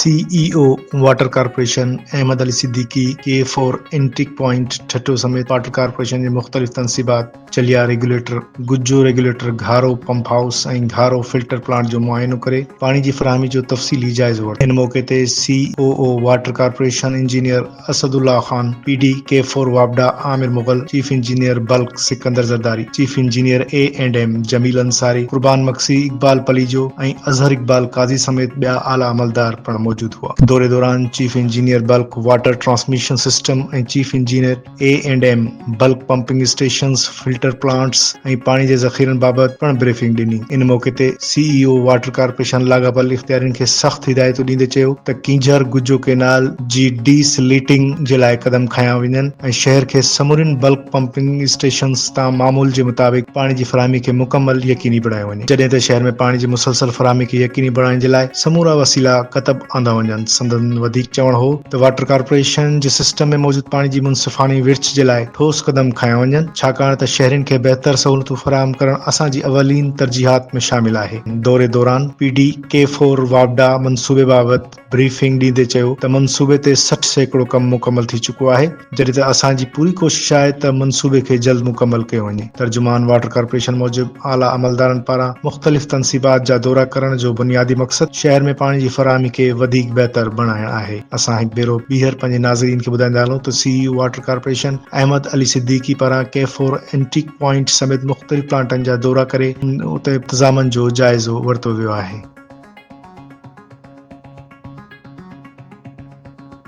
CEO water corporation Ahmed Ali Siddiqui K4 intake point Thatta समेत water corporation जे मुख़्तलिफ़ तनसीबात चलिया regulator Gujjo regulator Gharo pump house ऐं घारो फिल्टर प्लांट जो मुआयनो करे पानी जी फराहमी जो तफ़सीली जाइज़ो वरितो। इन मौके ते COO water corporation engineer Asadullah Khan, PD K4 वाबडा Amir Mughal, chief engineer bulk Sikandar Zardari, chief engineer A&M Jamil Ansari, Qurban Maksi, Iqbal Palijo ऐं अजहर इकबाल काजी समेत ॿिया आला अमलदार पिण मौजूद हुआ। दौरे दौरान chief engineer bulk water transmission system ऐं chief engineer A&M bulk pumping stations, filter plants ऐं पाणी जे ज़ख़ीरनि बाबति पिण ब्रीफिंग ॾिनी। इन मौके ते CEO वाटर कॉर्पोरेशन लाॻापियल इख़्तियारियुनि खे सख़्त हिदायतूं ॾींदे चयो त किंझर गुज्जो केनाल जी डीसलिटिंग जे लाइ क़दम खयां वञनि ऐं शहर खे समूरनि बल्क पंपिंग स्टेशंस तां मामूल जे मुताबिक़ पाणी जी फराहमी खे मुकमल यकीनी बणायो वञे। जॾहिं त शहर में पाणी जी मुसलसल फराहमी खे यकीनी बणाइण जे लाइ समूरा वसीला कतब आंदा वञनि। संदन वधीक चवण हो त वाटर कॉर्पोरेशन जे सिस्टम में मौजूद पाणी जी मुनसिफ़ानी विर्छ जे लाइ ठोस क़दम खयां वञनि, छाकाणि त शहरनि खे बहितर सहूलियतूं फराहम करण असांजी अवलीन तरजीहात में शामिल आहे। दौरे दौरान PD K4 वाबडा मंसूबे बाबति ब्रीफिंग ॾींदे चयो त मंसूबे ते 60% कम मुकमल थी चुको आहे, जॾहिं त असांजी पूरी कोशिश आहे त मंसूबे खे जल्द मुकमल कयो वञे। तर्जुमान वाटर कॉर्पोरेशन मूजिब आला अमलदारनि पारां मुख़्तलिफ़ तनसीबात जा दौरा करण जो बुनियादी मक़सद शहर में पाणी जी फराहमी खे वधीक बहितर बणाइण आहे। असां हिकु भेरो ॿीहर पंहिंजे नाज़रीन खे ॿुधाईंदा हलूं त CEO water corporation Ahmed Ali Siddiqui पारां K4 इंटिक पॉइंट समेत मुख़्तलिफ़ प्लांटनि जा दौरा करे उते इंतज़ामनि जो जाइज़ो वरितो वियो आहे।